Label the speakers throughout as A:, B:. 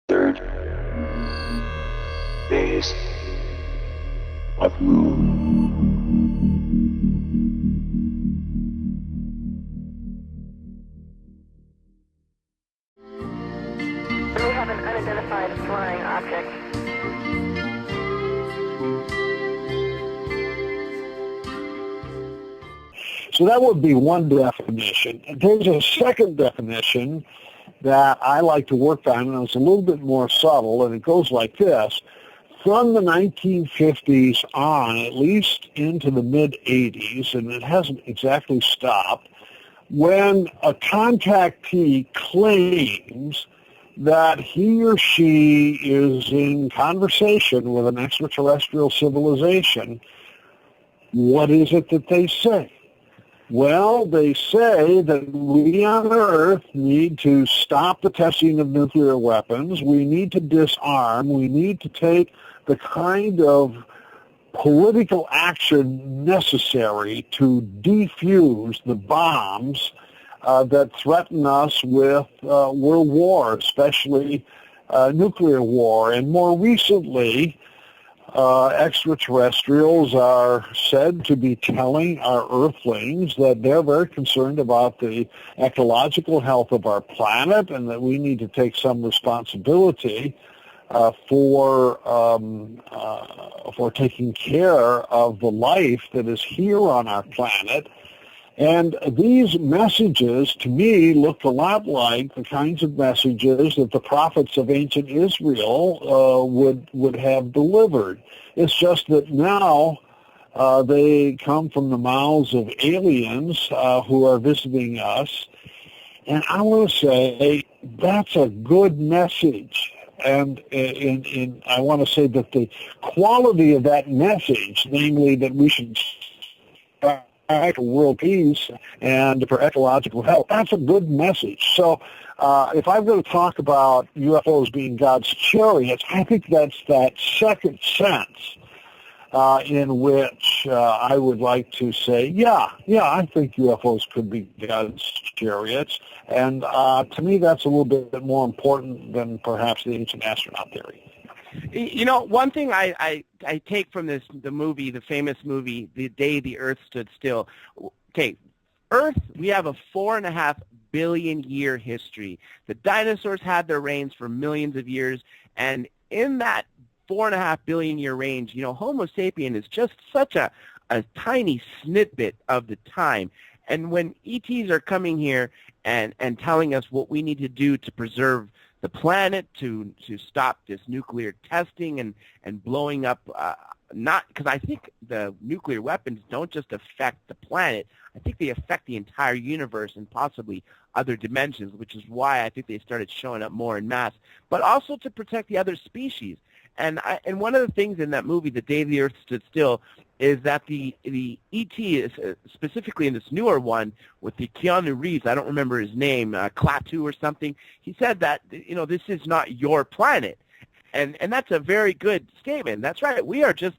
A: third phase of moon.
B: We have an unidentified flying object.
C: So that would be one definition. There's a second definition that I like to work on, and it's a little bit more subtle, and it goes like this. From the 1950s on, at least into the mid-80s, and it hasn't exactly stopped, when a contactee claims that he or she is in conversation with an extraterrestrial civilization, what is it that they say? Well, they say that we on Earth need to stop the testing of nuclear weapons. We need to disarm. We need to take the kind of political action necessary to defuse the bombs that threaten us with world war, especially nuclear war. And more recently, extraterrestrials are said to be telling our Earthlings that they're very concerned about the ecological health of our planet and that we need to take some responsibility for taking care of the life that is here on our planet. And these messages, to me, look a lot like the kinds of messages that the prophets of ancient Israel would have delivered. It's just that now they come from the mouths of aliens who are visiting us. And I want to say that's a good message. And I want to say that the quality of that message, namely that we should for world peace and for ecological health, that's a good message. So if I'm going to talk about UFOs being God's chariots, I think that's that second sense in which I would like to say, yeah, I think UFOs could be God's chariots. And to me, that's a little bit more important than perhaps the ancient astronaut theory.
D: You know, one thing I take from the famous movie, The Day the Earth Stood Still. Okay, Earth, we have a 4.5 billion year history. The dinosaurs had their reigns for millions of years, and in that 4.5 billion year range, you know, Homo sapien is just such a tiny snippet of the time. And when ETs are coming here and telling us what we need to do to preserve the planet, to stop this nuclear testing and blowing up, not because I think the nuclear weapons don't just affect the planet. I think they affect the entire universe and possibly other dimensions, which is why I think they started showing up more en masse, but also to protect the other species. And one of the things in that movie, The Day the Earth Stood Still, is that the ET is specifically in this newer one with the Keanu Reeves, I don't remember his name, Klaatu or something. He said that, you know, this is not your planet. And that's a very good statement. That's right. We are just,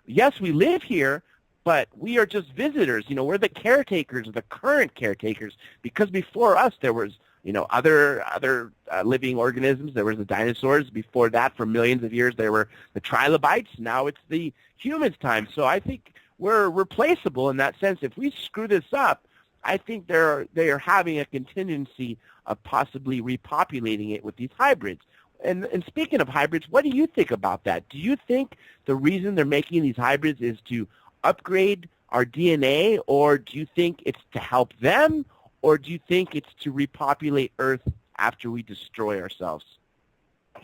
D: yes, we live here, but we are just visitors. You know, we're the caretakers, the current caretakers, because before us there was, you know, other living organisms. There was the dinosaurs. Before that, for millions of years, there were the trilobites. Now it's the humans' time. So I think we're replaceable in that sense. If we screw this up, I think they are having a contingency of possibly repopulating it with these hybrids. And speaking of hybrids, what do you think about that? Do you think the reason they're making these hybrids is to upgrade our DNA, or do you think it's to help them, or do you think it's to repopulate Earth after we destroy ourselves?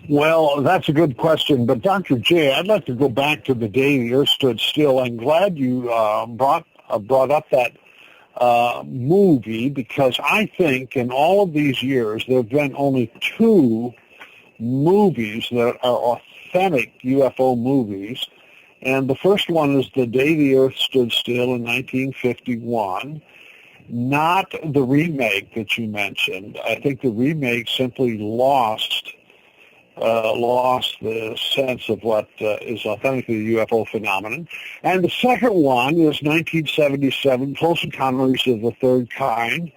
C: Well, that's a good question. But Dr. J, I'd like to go back to The Day the Earth Stood Still. I'm glad you brought up that movie, because I think in all of these years there have been only two movies that are authentic UFO movies. And the first one is The Day the Earth Stood Still in 1951. Not the remake that you mentioned. I think the remake simply lost the sense of what is authentically a UFO phenomenon. And the second one is 1977, Close Encounters of the Third Kind,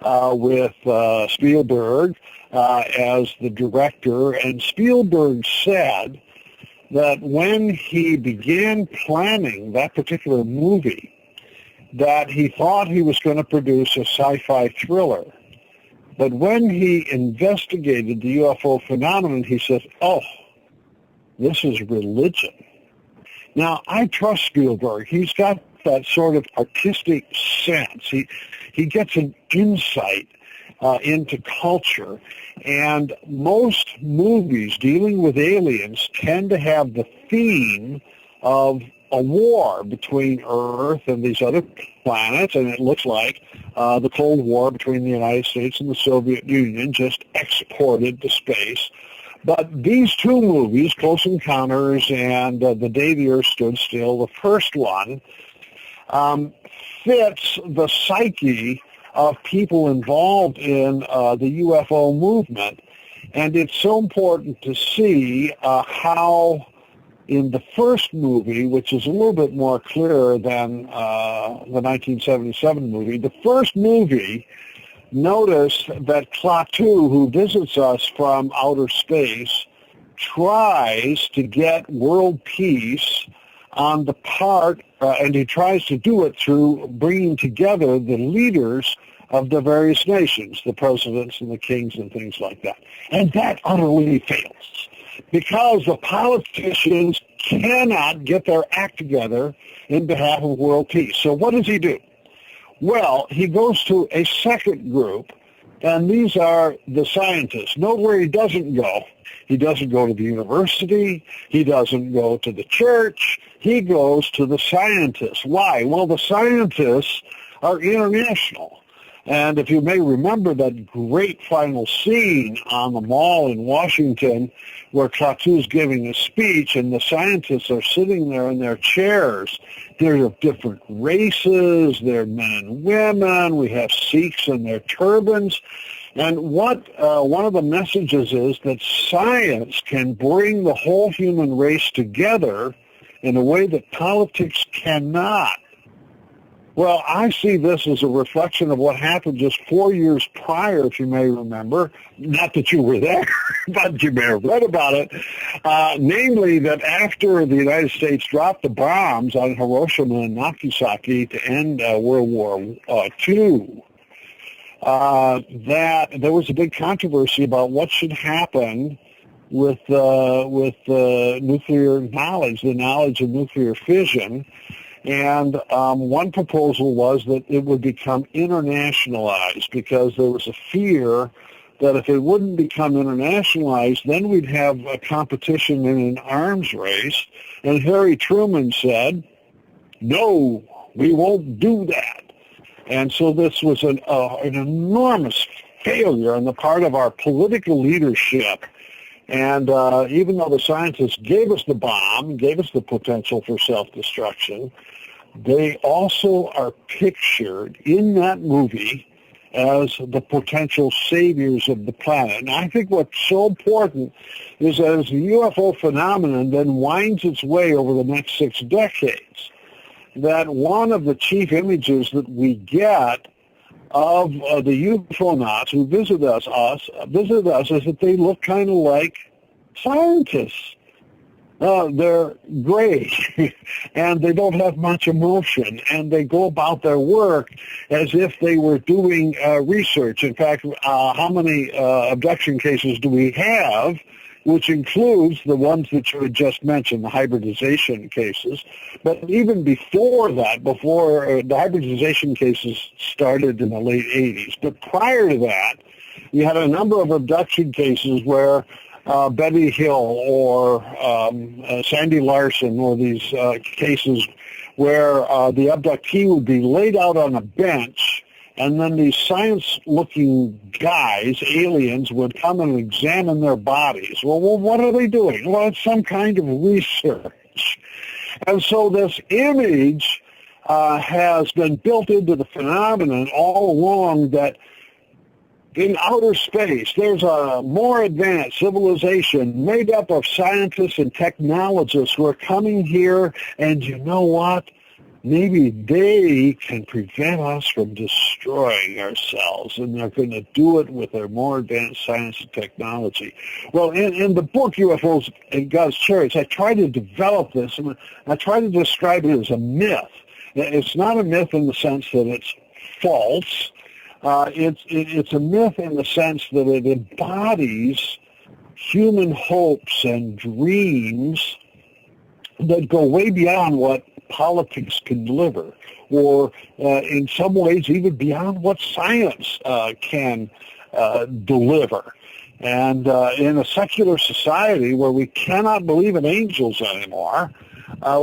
C: with Spielberg as the director, and Spielberg said that when he began planning that particular movie, that he thought he was going to produce a sci-fi thriller. But when he investigated the UFO phenomenon, he said, oh, this is religion. Now, I trust Spielberg. He's got that sort of artistic sense. He gets an insight into culture. And most movies dealing with aliens tend to have the theme of a war between Earth and these other planets, and it looks like the Cold War between the United States and the Soviet Union just exported to space. But these two movies, Close Encounters and The Day the Earth Stood Still, the first one, fits the psyche of people involved in the UFO movement. And it's so important to see how in the first movie, which is a little bit more clear than the 1977 movie, the first movie, notice that Klaatu, who visits us from outer space, tries to get world peace on the part, and he tries to do it through bringing together the leaders of the various nations, the presidents and the kings and things like that. And that utterly fails, because the politicians cannot get their act together in behalf of world peace. So what does he do? Well, he goes to a second group, and these are the scientists. Know where he doesn't go. He doesn't go to the university. He doesn't go to the church. He goes to the scientists. Why? Well, the scientists are international. And if you may remember that great final scene on the mall in Washington where Klaatu is giving a speech and the scientists are sitting there in their chairs. They're of different races. They're men and women. We have Sikhs in their turbans. And what one of the messages is that science can bring the whole human race together in a way that politics cannot. Well, I see this as a reflection of what happened just 4 years prior, if you may remember. Not that you were there, but you may have read about it. Namely, that after the United States dropped the bombs on Hiroshima and Nagasaki to end World War II, that there was a big controversy about what should happen with nuclear knowledge, the knowledge of nuclear fission. And one proposal was that it would become internationalized, because there was a fear that if it wouldn't become internationalized, then we'd have a competition in an arms race. And Harry Truman said, no, we won't do that. And so this was an enormous failure on the part of our political leadership. And even though the scientists gave us the bomb, gave us the potential for self-destruction, they also are pictured in that movie as the potential saviors of the planet. And I think what's so important is that as the UFO phenomenon then winds its way over the next 6 decades, that one of the chief images that we get of the UFOnauts who visit us is that they look kind of like scientists. They're gray, and they don't have much emotion, and they go about their work as if they were doing research. In fact, how many abduction cases do we have, which includes the ones that you had just mentioned, the hybridization cases? But even before that, before the hybridization cases started in the late 80s, but prior to that, you had a number of abduction cases where Betty Hill or Sandy Larson, or these cases where the abductee would be laid out on a bench, and then these science-looking guys, aliens, would come and examine their bodies. Well, what are they doing? Well, it's some kind of research. And so this image has been built into the phenomenon all along, that in outer space, there's a more advanced civilization made up of scientists and technologists who are coming here, and you know what? maybe they can prevent us from destroying ourselves, and they're going to do it with their more advanced science and technology. Well, in the book, UFOs and God's Chariots, I try to develop this, and I try to describe it as a myth. It's not a myth in the sense that it's false. It's a myth in the sense that it embodies human hopes and dreams that go way beyond what politics can deliver, or in some ways even beyond what science can deliver. And in a secular society where we cannot believe in angels anymore,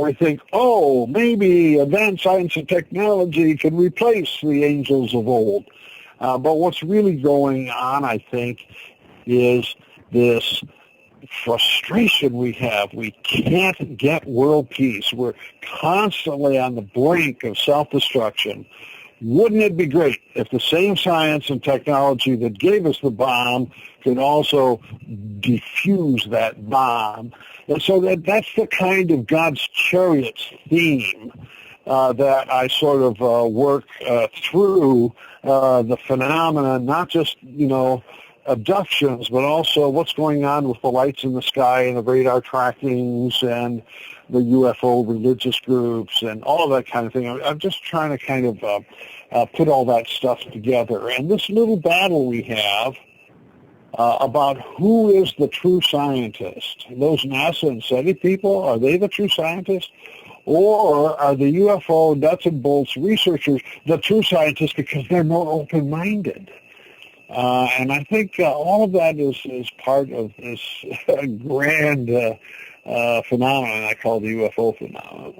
C: we think, oh, maybe advanced science and technology can replace the angels of old. But what's really going on, I think, is this frustration we have. We can't get world peace. We're constantly on the brink of self-destruction. Wouldn't it be great if the same science and technology that gave us the bomb could also defuse that bomb? And so that's the kind of God's Chariots theme that I sort of work through the phenomenon, not just, abductions, but also what's going on with the lights in the sky and the radar trackings and the UFO religious groups and all that kind of thing. I'm just trying to kind of put all that stuff together. And this little battle we have about who is the true scientist, those NASA and SETI people, are they the true scientists? Or are the UFO nuts and bolts researchers the true scientists because they're more open-minded? And I think all of that is part of this grand phenomenon I call the UFO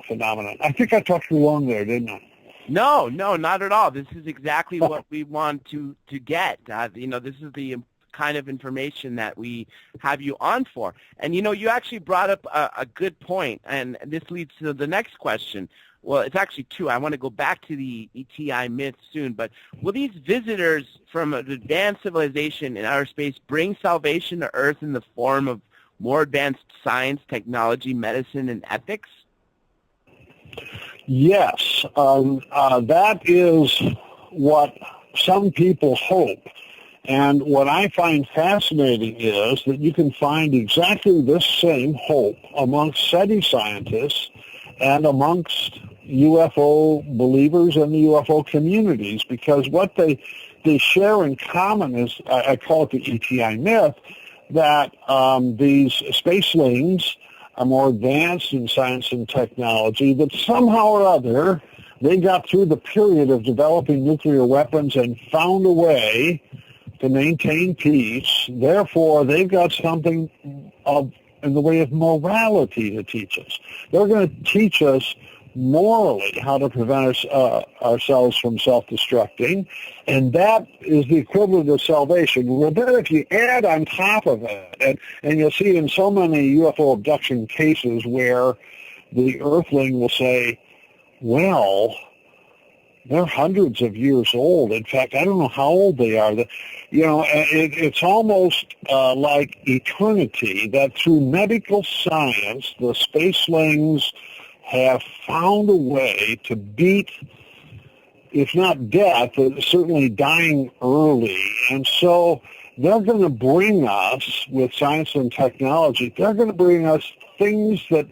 C: phenomenon. I think I talked too long there, didn't I?
D: No, not at all. This is exactly what we want to get. This is the kind of information that we have you on for. And, you actually brought up a good point, and this leads to the next question. Well, it's actually two. I want to go back to the ETI myth soon, but will these visitors from an advanced civilization in outer space bring salvation to Earth in the form of more advanced science, technology, medicine, and ethics?
C: Yes, that is what some people hope. And what I find fascinating is that you can find exactly this same hope amongst SETI scientists and amongst UFO believers and the UFO communities, because what they share in common is, I call it the ETI myth, that these spacelings are more advanced in science and technology, that somehow or other they got through the period of developing nuclear weapons and found a way to maintain peace. Therefore, they've got something in the way of morality to teach us. They're going to teach us morally how to prevent ourselves from self-destructing, and that is the equivalent of salvation. Well, then if you add on top of it, and you'll see in so many UFO abduction cases where the Earthling will say, well, they're hundreds of years old. In fact, I don't know how old they are. It's almost like eternity, that through medical science, the spacelings have found a way to beat, if not death, certainly dying early. And so they're going to bring us, with science and technology, they're going to bring us things that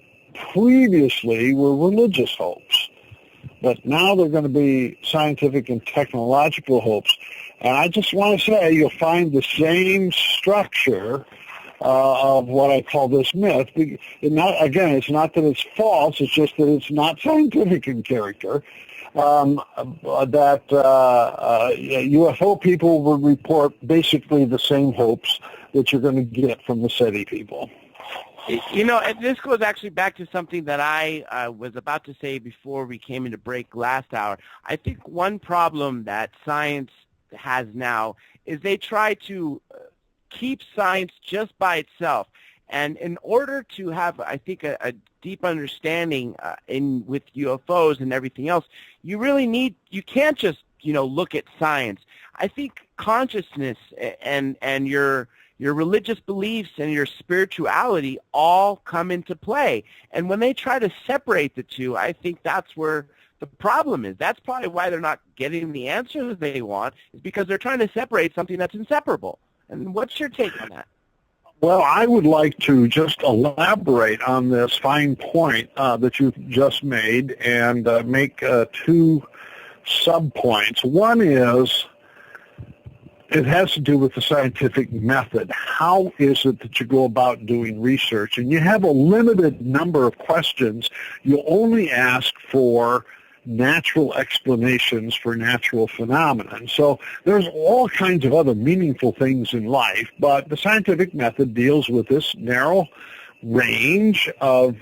C: previously were religious hopes. But now they're going to be scientific and technological hopes. And I just want to say you'll find the same structure of what I call this myth. It's not that it's false, it's just that it's not scientific in character. That UFO people will report basically the same hopes that you're going to get from the SETI people.
D: And this goes actually back to something that I was about to say before we came into break last hour. I think one problem that science has now is they try to keep science just by itself. And in order to have, I think, a deep understanding with UFOs and everything else, you can't just, look at science. I think consciousness and your religious beliefs and your spirituality all come into play. And when they try to separate the two, I think that's where the problem is that's probably why they're not getting the answers they want, is because they're trying to separate something that's inseparable. And what's your take on that?
C: Well, I would like to just elaborate on this fine point that you've just made and make two sub-points. One is it has to do with the scientific method. How is it that you go about doing research? And you have a limited number of questions. You only ask for natural explanations for natural phenomena. And so there's all kinds of other meaningful things in life, but the scientific method deals with this narrow range of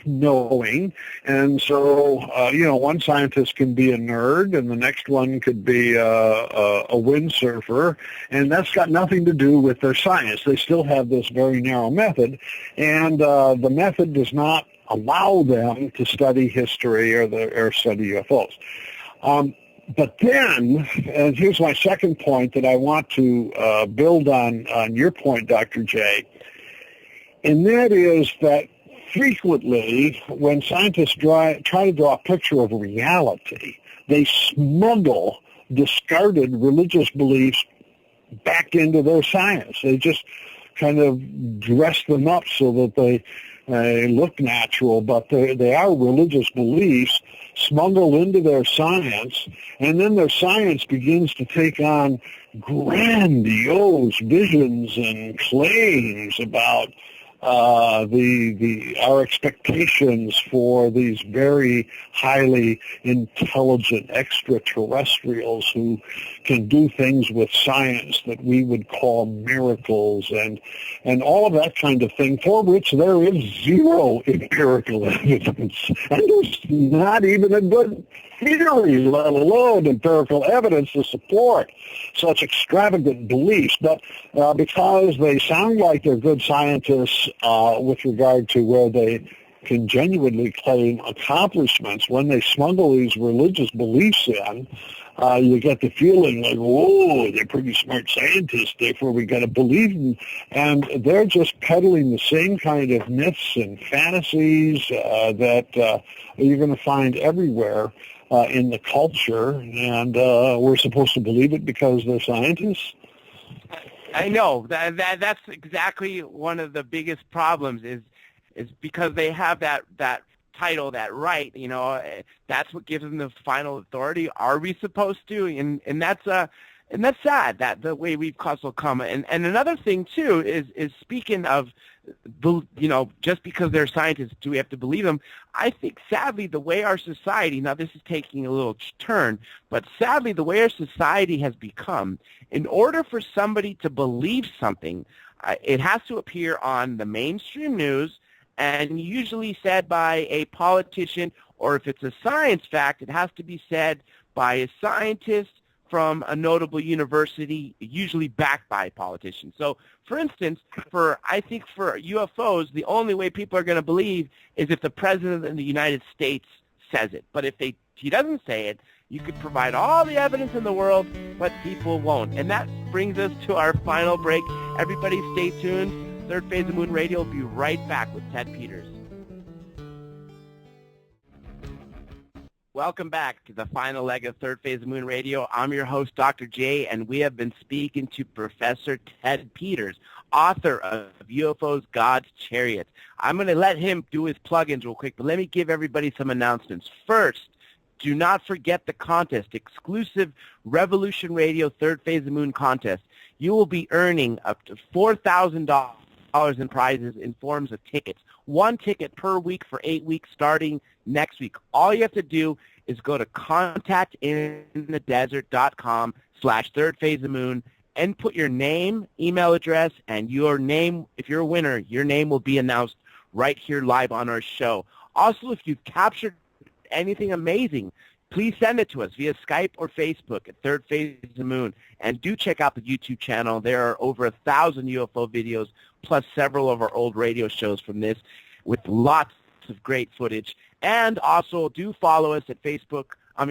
C: knowing. And so, one scientist can be a nerd and the next one could be a windsurfer, and that's got nothing to do with their science. They still have this very narrow method, and the method does not allow them to study history or study UFOs. But then, and here's my second point that I want to build on your point, Dr. J, and that is that frequently when scientists try to draw a picture of reality, they smuggle discarded religious beliefs back into their science. They just kind of dress them up so that they look natural, but they are religious beliefs smuggled into their science, and then their science begins to take on grandiose visions and claims about our expectations for these very highly intelligent extraterrestrials who can do things with science that we would call miracles and all of that kind of thing, for which there is zero empirical evidence. And there's not even a good theory, let alone empirical evidence to support such extravagant beliefs. But because they sound like they're good scientists with regard to where they can genuinely claim accomplishments, when they smuggle these religious beliefs in, you get the feeling like, whoa, they're pretty smart scientists, therefore we got to believe them. And they're just peddling the same kind of myths and fantasies that you're going to find everywhere in the culture, and we're supposed to believe it because they're scientists.
D: I know that's exactly one of the biggest problems is because they have that title, that right. That's what gives them the final authority. Are we supposed to? And that's sad that the way we've also come. And another thing too is speaking of just because they're scientists, do we have to believe them? I think sadly the way our society, now this is taking a little turn, but sadly the way our society has become, in order for somebody to believe something, it has to appear on the mainstream news and usually said by a politician, or if it's a science fact, it has to be said by a scientist from a notable university, usually backed by politicians. So, for instance, I think for UFOs, the only way people are going to believe is if the President of the United States says it. But if he doesn't say it, you could provide all the evidence in the world, but people won't. And that brings us to our final break. Everybody stay tuned. Third Phase of Moon Radio will be right back with Ted Peters. Welcome back to the final leg of Third Phase of Moon Radio. I'm your host, Dr. J, and we have been speaking to Professor Ted Peters, author of UFOs, God's Chariot. I'm going to let him do his plugins real quick, but let me give everybody some announcements. First, do not forget the contest, exclusive Revolution Radio Third Phase of Moon contest. You will be earning up to $4,000 in prizes in forms of tickets. One ticket per week for 8 weeks starting next week. All you have to do is go to contactinthedesert.com/third phase of moon and put your name, email address, and your name. If you're a winner, your name will be announced right here live on our show. Also, if you've captured anything amazing, please send it to us via Skype or Facebook at Third Phase of the Moon. And do check out the YouTube channel. There are over 1,000 UFO videos, plus several of our old radio shows from this with lots of great footage. And also do follow us at Facebook, on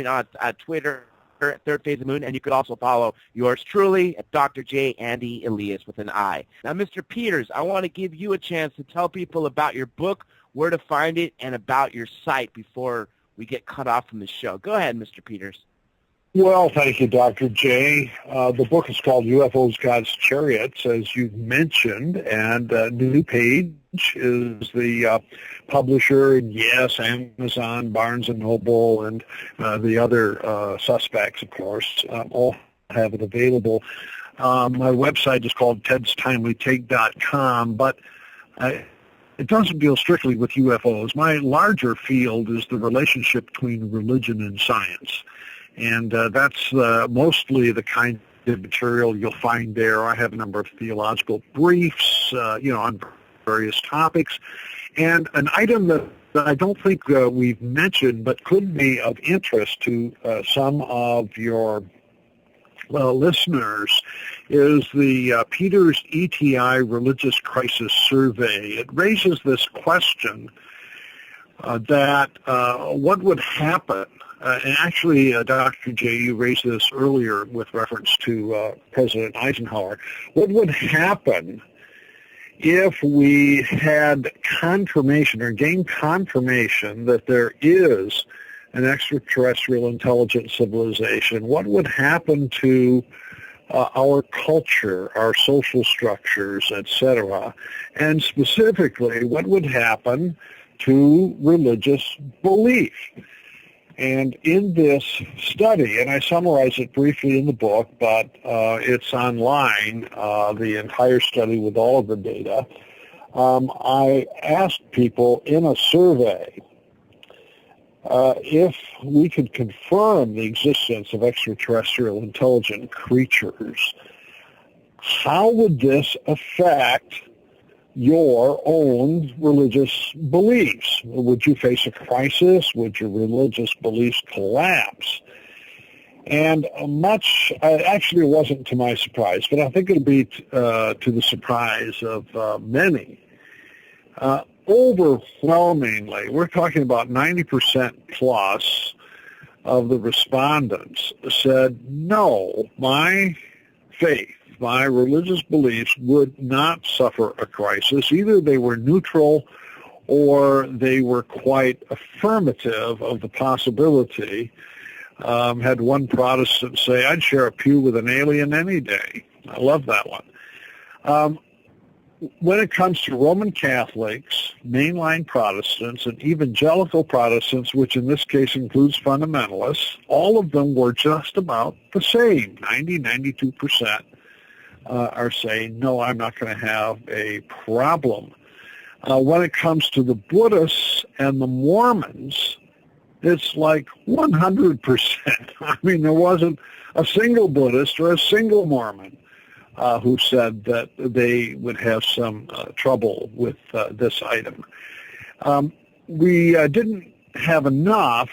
D: Twitter at Third Phase of the Moon. And you could also follow yours truly at Dr. J. Andy Elias with an I. Now, Mr. Peters, I want to give you a chance to tell people about your book, where to find it, and about your site before we get cut off from the show. Go ahead, Mr. Peters.
C: Well, thank you, Dr. J. The book is called UFOs, God's Chariots, as you've mentioned, and New Page is the publisher, and yes, Amazon, Barnes & Noble, and the other suspects, of course, all have it available. My website is called tedstimelytake.com, but it doesn't deal strictly with UFOs. My larger field is the relationship between religion and science. And that's mostly the kind of material you'll find there. I have a number of theological briefs, on various topics. And an item that I don't think we've mentioned but could be of interest to some of your listeners is the Peters ETI Religious Crisis Survey. It raises this question that what would happen. And actually, Dr. J, you raised this earlier with reference to President Eisenhower. What would happen if we had confirmation or gained confirmation that there is an extraterrestrial intelligent civilization? What would happen to our culture, our social structures, etc.? And specifically, what would happen to religious belief? And in this study, and I summarize it briefly in the book, but it's online, the entire study with all of the data, I asked people in a survey if we could confirm the existence of extraterrestrial intelligent creatures, how would this affect your own religious beliefs? Would you face a crisis? Would your religious beliefs collapse? And actually it wasn't to my surprise, but I think it'll be to the surprise of many. Overwhelmingly, we're talking about 90% plus of the respondents said, no, my faith, my religious beliefs would not suffer a crisis. Either they were neutral or they were quite affirmative of the possibility. Had one Protestant say, I'd share a pew with an alien any day. I love that one. When it comes to Roman Catholics, mainline Protestants, and evangelical Protestants, which in this case includes fundamentalists, all of them were just about the same, 92%. Are saying, no, I'm not going to have a problem. When it comes to the Buddhists and the Mormons, it's like 100%. I mean, there wasn't a single Buddhist or a single Mormon who said that they would have some trouble with this item. We didn't have enough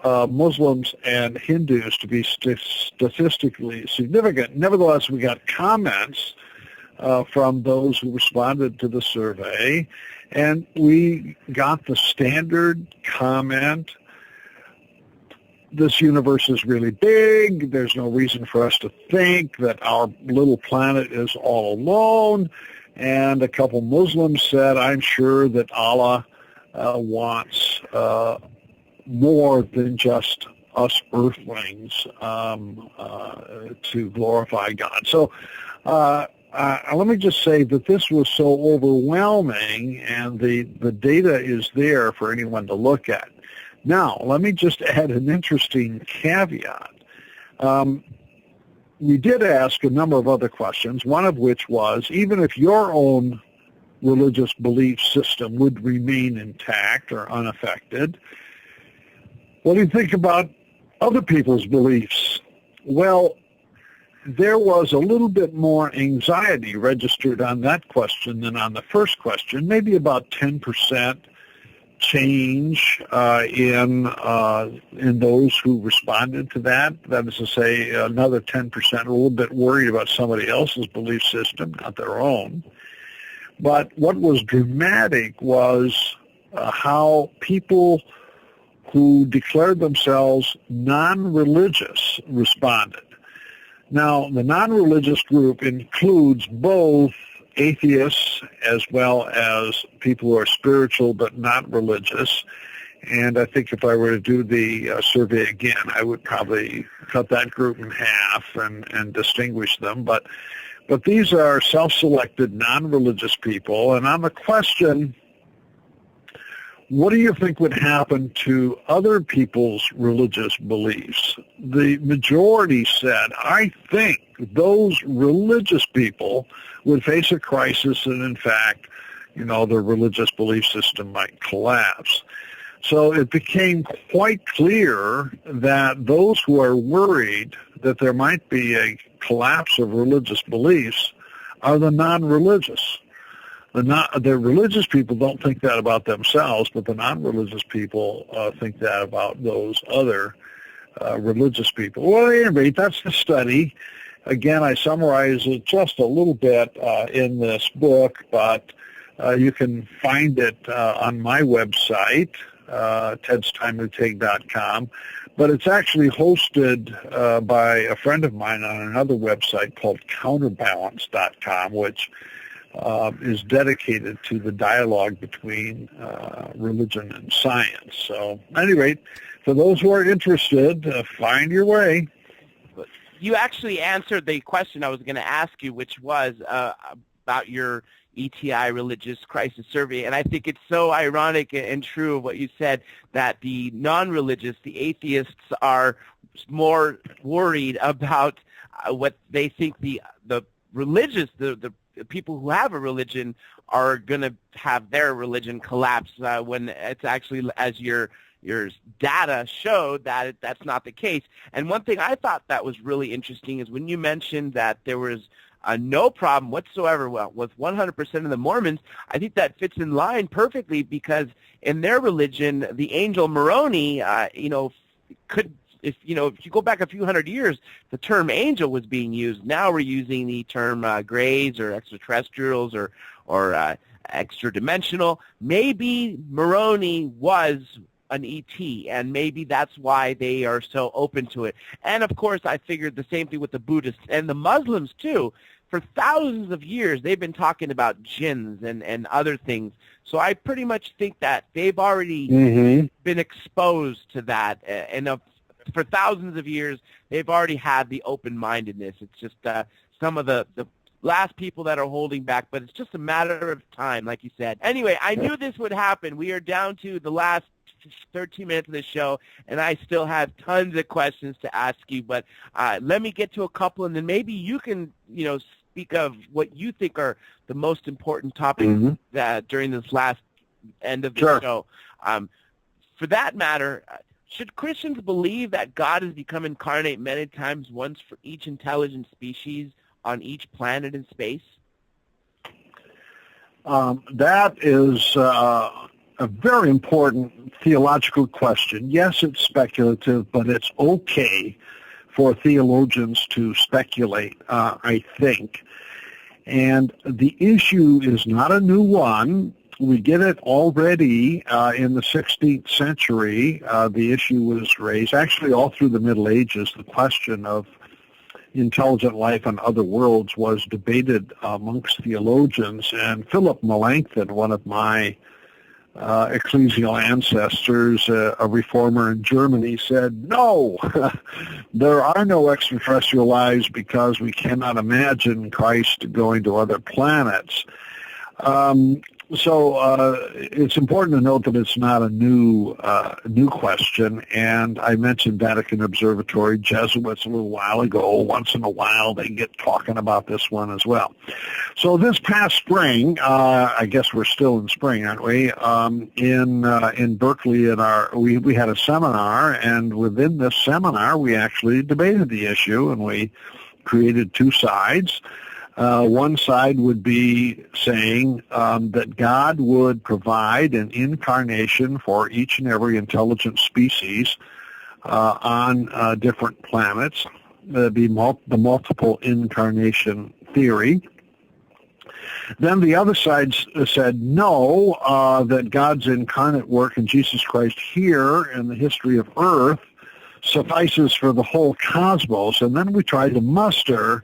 C: Muslims and Hindus to be statistically significant. Nevertheless, we got comments from those who responded to the survey, and we got the standard comment, this universe is really big, there's no reason for us to think that our little planet is all alone, and a couple Muslims said, I'm sure that Allah wants more than just us earthlings to glorify God. So let me just say that this was so overwhelming, and the data is there for anyone to look at. Now, let me just add an interesting caveat. We did ask a number of other questions, one of which was, even if your own religious belief system would remain intact or unaffected, what do you think about other people's beliefs? Well, there was a little bit more anxiety registered on that question than on the first question, maybe about 10% change in those who responded to that. That is to say, another 10% a little bit worried about somebody else's belief system, not their own. But what was dramatic was how people who declared themselves non-religious responded. Now, the non-religious group includes both atheists as well as people who are spiritual but not religious. And I think if I were to do the survey again, I would probably cut that group in half and distinguish them. But these are self-selected, non-religious people. And on the question, what do you think would happen to other people's religious beliefs? The majority said, I think those religious people would face a crisis and, in fact, their religious belief system might collapse. So it became quite clear that those who are worried that there might be a collapse of religious beliefs are the non-religious. The religious people don't think that about themselves, but the non-religious people think that about those other religious people. Well, at any rate, that's the study. Again, I summarize it just a little bit in this book, but you can find it on my website, tedstimelytake.com, but it's actually hosted by a friend of mine on another website called counterbalance.com, which is dedicated to the dialogue between religion and science. So, at any rate, for those who are interested, find your way.
D: You actually answered the question I was going to ask you, which was about your ETI Religious Crisis Survey, and I think it's so ironic and true of what you said, that the non-religious, the atheists, are more worried about what they think the religious, the people who have a religion are going to have their religion collapse when it's actually, as your data showed, that's not the case. And one thing I thought that was really interesting is when you mentioned that there was no problem whatsoever with 100% of the Mormons. I think that fits in line perfectly because in their religion, the angel Moroni, could, if you go back a few hundred years, the term angel was being used. Now we're using the term grays or extraterrestrials or extra dimensional. Maybe Moroni was an ET, and maybe that's why they are so open to it. And of course, I figured the same thing with the Buddhists and the Muslims too. For thousands of years, they've been talking about jinns and other things. So I pretty much think that they've already been exposed to that. And for thousands of years, they've already had the open-mindedness. It's just some of the last people that are holding back, but it's just a matter of time, like you said. Anyway, I knew this would happen. We are down to the last 13 minutes of the show, and I still have tons of questions to ask you, but let me get to a couple, and then maybe you can, speak of what you think are the most important topics that during this last end of the show. For that matter, should Christians believe that God has become incarnate many times, once for each intelligent species on each planet in space?
C: That is a very important theological question. Yes, it's speculative, but it's okay for theologians to speculate, I think. And the issue is not a new one. We get it already in the 16th century. The issue was raised, actually all through the Middle Ages. The question of intelligent life on other worlds was debated amongst theologians. And Philip Melanchthon, one of my ecclesial ancestors, a reformer in Germany, said, no, there are no extraterrestrial lives because we cannot imagine Christ going to other planets. So it's important to note that it's not a new question, and I mentioned Vatican Observatory, Jesuits a little while ago. Once in a while they get talking about this one as well. So this past spring, I guess we're still in spring, aren't we? In Berkeley, we had a seminar, and within this seminar we actually debated the issue, and we created two sides. One side would be saying that God would provide an incarnation for each and every intelligent species on different planets. That'd be the multiple incarnation theory. Then the other side said no, that God's incarnate work in Jesus Christ here in the history of Earth suffices for the whole cosmos. And then we tried to muster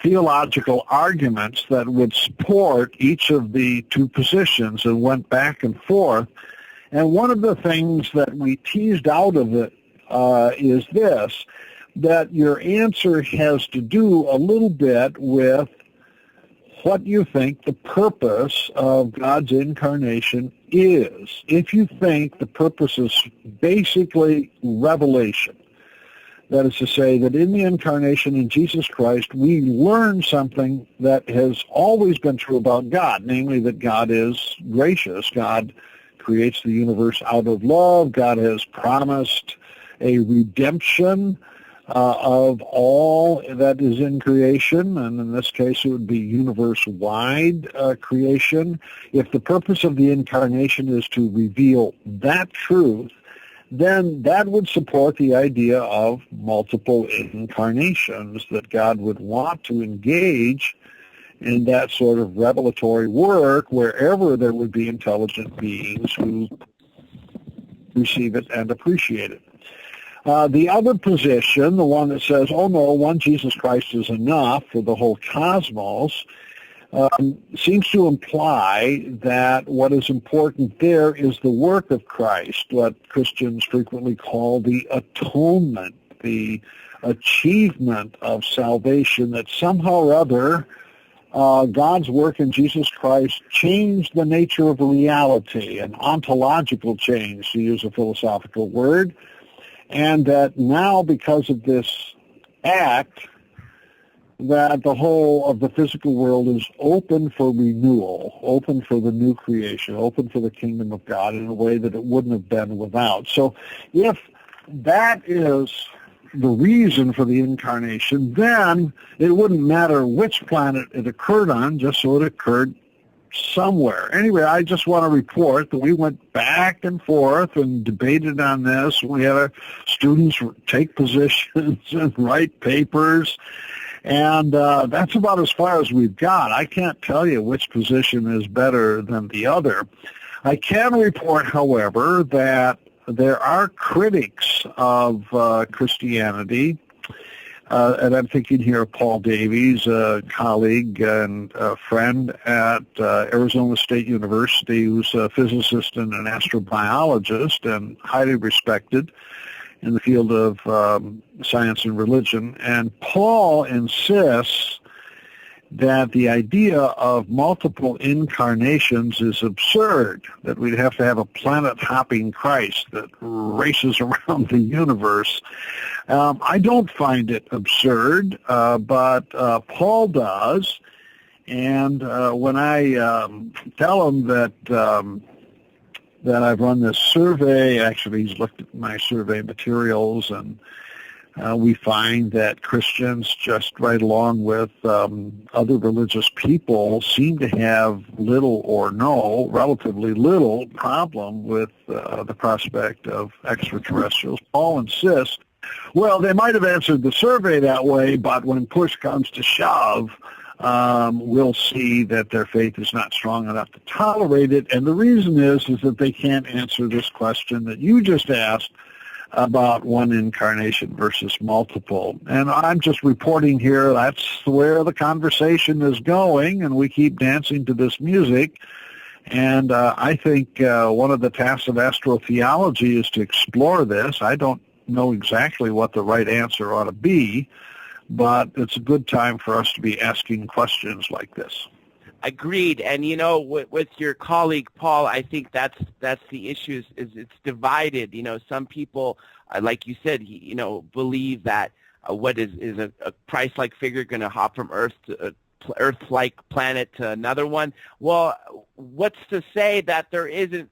C: theological arguments that would support each of the two positions and went back and forth. And one of the things that we teased out of it is this, that your answer has to do a little bit with what you think the purpose of God's incarnation is. If you think the purpose is basically revelation, that is to say that in the incarnation in Jesus Christ, we learn something that has always been true about God, namely that God is gracious. God creates the universe out of love. God has promised a redemption of all that is in creation, and in this case it would be universe-wide creation. If the purpose of the incarnation is to reveal that truth, then that would support the idea of multiple incarnations, that God would want to engage in that sort of revelatory work wherever there would be intelligent beings who receive it and appreciate it. The other position, the one that says, oh no, one Jesus Christ is enough for the whole cosmos, seems to imply that what is important there is the work of Christ, what Christians frequently call the atonement, the achievement of salvation, that somehow or other God's work in Jesus Christ changed the nature of reality, an ontological change, to use a philosophical word, and that now, because of this act, that the whole of the physical world is open for renewal, open for the new creation, open for the kingdom of God in a way that it wouldn't have been without. So if that is the reason for the incarnation, then it wouldn't matter which planet it occurred on, just so it occurred somewhere. Anyway, I just want to report that we went back and forth and debated on this. We had our students take positions and write papers, and that's about as far as we've got. I can't tell you which position is better than the other. I can report, however, that there are critics of Christianity, and I'm thinking here of Paul Davies, a colleague and a friend at Arizona State University, who's a physicist and an astrobiologist and highly respected in the field of science and religion. And Paul insists that the idea of multiple incarnations is absurd, that we'd have to have a planet-hopping Christ that races around the universe. I don't find it absurd, but Paul does. And when I tell him that I've run this survey, actually he's looked at my survey materials, and we find that Christians, just right along with other religious people, seem to have little or no, relatively little problem with the prospect of extraterrestrials. Paul insists, well, they might have answered the survey that way, but when push comes to shove, we'll see that their faith is not strong enough to tolerate it. And the reason is that they can't answer this question that you just asked about one incarnation versus multiple. And I'm just reporting here that's where the conversation is going, and we keep dancing to this music. And I think one of the tasks of astrotheology is to explore this. I don't know exactly what the right answer ought to be, but it's a good time for us to be asking questions like this.
D: Agreed. And, you know, with your colleague, Paul, I think that's the issue is it's divided. You know, some people, like you said, believe that what is a Christ-like figure going to hop from Earth to Earth-like planet to another one. Well, what's to say that there isn't,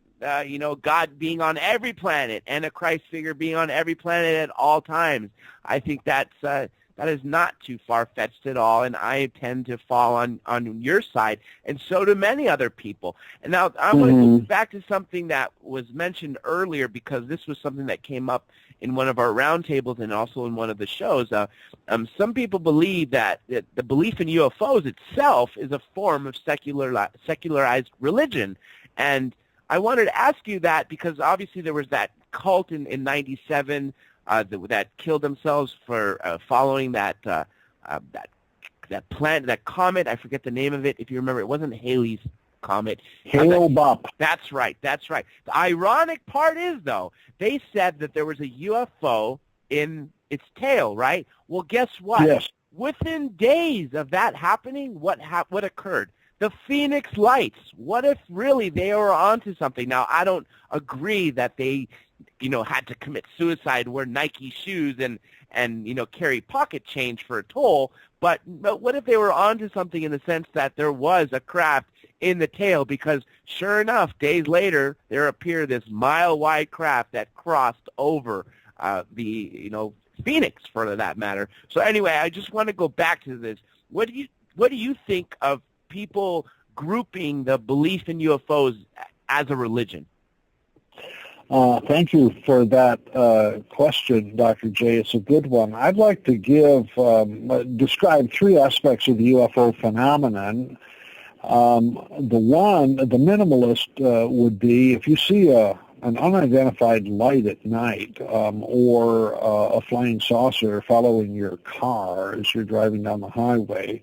D: God being on every planet and a Christ figure being on every planet at all times? I think that is not too far-fetched at all, and I tend to fall on your side, and so do many other people. And now I want to go back to something that was mentioned earlier, because this was something that came up in one of our roundtables and also in one of the shows. Some people believe that the belief in UFOs itself is a form of secularized religion. And I wanted to ask you that because obviously there was that cult in 97 that killed themselves for following that comet. I forget the name of it. If you remember, it wasn't Halley's comet.
C: Hale-Bopp.
D: That's right. That's right. The ironic part is, though, they said that there was a UFO in its tail, right? Well, guess what?
C: Yes.
D: Within days of that happening, what occurred? The Phoenix Lights. What if really they were onto something? Now, I don't agree that they, had to commit suicide, wear Nike shoes, and carry pocket change for a toll. But what if they were onto something in the sense that there was a craft in the tail? Because sure enough, days later, there appeared this mile-wide craft that crossed over the Phoenix, for that matter. So anyway, I just want to go back to this. What do you think of people grouping the belief in UFOs as a religion?
C: Thank you for that question, Dr. J. It's a good one. I'd like to describe three aspects of the UFO phenomenon. The minimalist would be if you see an unidentified light at night or a flying saucer following your car as you're driving down the highway.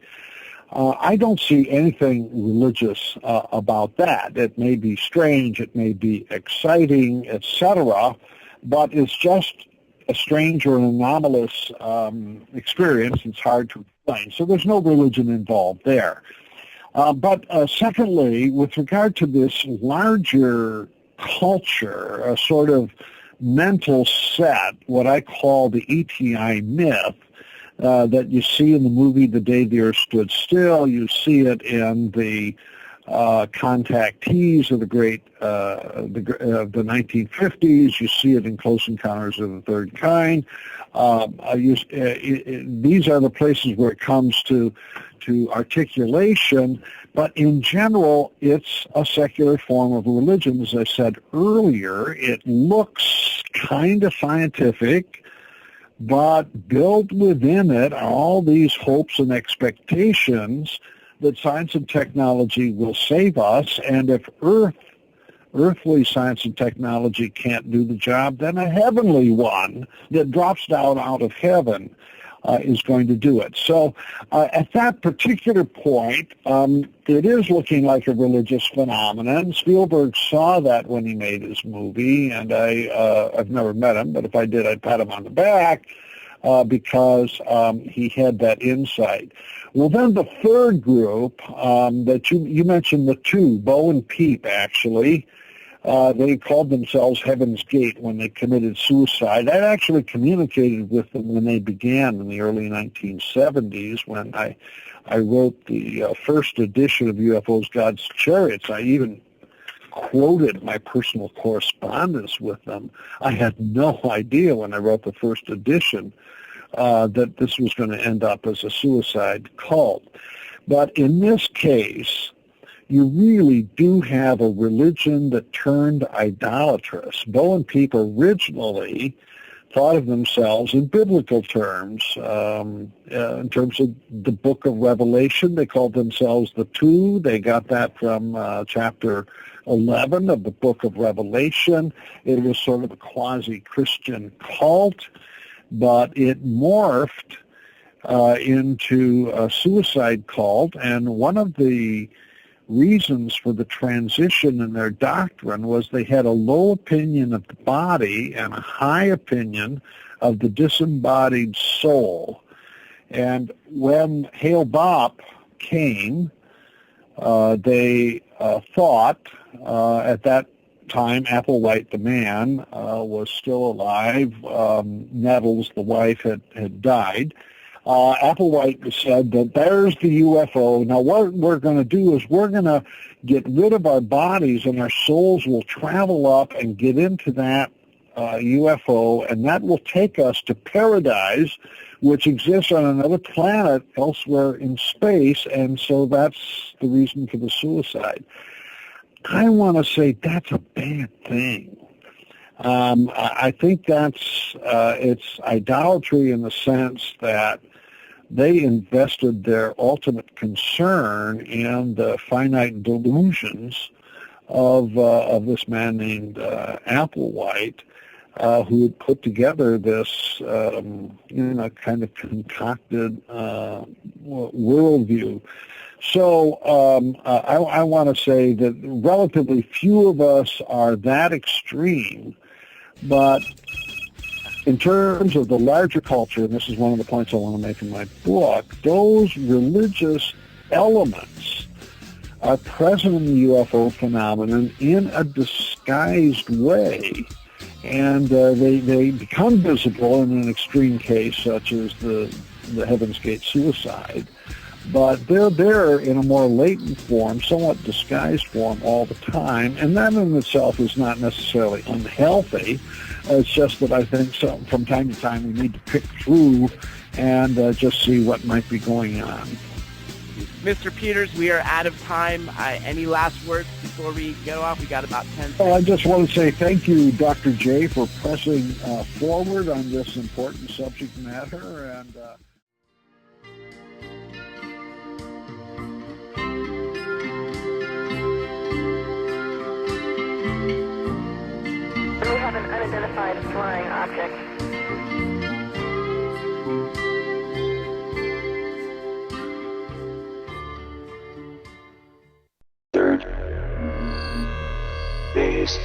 C: I don't see anything religious about that. It may be strange, it may be exciting, etc., but it's just a strange or an anomalous experience. It's hard to explain. So there's no religion involved there. But secondly, with regard to this larger culture, a sort of mental set, what I call the ETI myth, that you see in the movie The Day the Earth Stood Still. You see it in the contactees of the 1950s. You see it in Close Encounters of the Third Kind. These are the places where it comes to articulation, but in general, it's a secular form of religion. As I said earlier, it looks kind of scientific, but built within it are all these hopes and expectations that science and technology will save us, and if earthly science and technology can't do the job, then a heavenly one that drops down out of heaven is going to do it. So at that particular point, it is looking like a religious phenomenon. Spielberg saw that when he made his movie, and I've never met him, but if I did, I'd pat him on the back because he had that insight. Well, then the third group that you mentioned, the two, Bo and Peep, actually, they called themselves Heaven's Gate when they committed suicide. I actually communicated with them when they began in the early 1970s when I wrote the first edition of UFOs, God's Chariots. I even quoted my personal correspondence with them. I had no idea when I wrote the first edition that this was going to end up as a suicide cult. But in this case, you really do have a religion that turned idolatrous. Bo and Peep originally thought of themselves in biblical terms. In terms of the book of Revelation, they called themselves the Two. They got that from chapter 11 of the book of Revelation. It was sort of a quasi-Christian cult, but it morphed into a suicide cult, and one of the reasons for the transition in their doctrine was they had a low opinion of the body and a high opinion of the disembodied soul. And when Hale-Bopp came, they thought at that time Applewhite, the man, was still alive. Nettles, the wife, had died. Applewhite said that there's the UFO. Now what we're going to do is we're going to get rid of our bodies and our souls will travel up and get into that UFO, and that will take us to paradise, which exists on another planet elsewhere in space, and so that's the reason for the suicide. I want to say that's a bad thing. I think it's idolatry in the sense that they invested their ultimate concern in the finite delusions of this man named Applewhite, who had put together this kind of concocted worldview. So I want to say that relatively few of us are that extreme, but in terms of the larger culture, and this is one of the points I want to make in my book, those religious elements are present in the UFO phenomenon in a disguised way, and they become visible in an extreme case such as the Heaven's Gate suicide, but they're there in a more latent form, somewhat disguised form all the time, and that in itself is not necessarily unhealthy. It's just that I think from time to time we need to pick through and just see what might be going on.
D: Mr. Peters, we are out of time. Any last words before we get off? We got about 10 seconds.
C: Well, I just want to say thank you, Dr. J, for pressing forward on this important subject matter. And
B: We have an unidentified flying object.
A: Third phase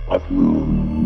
A: of moon.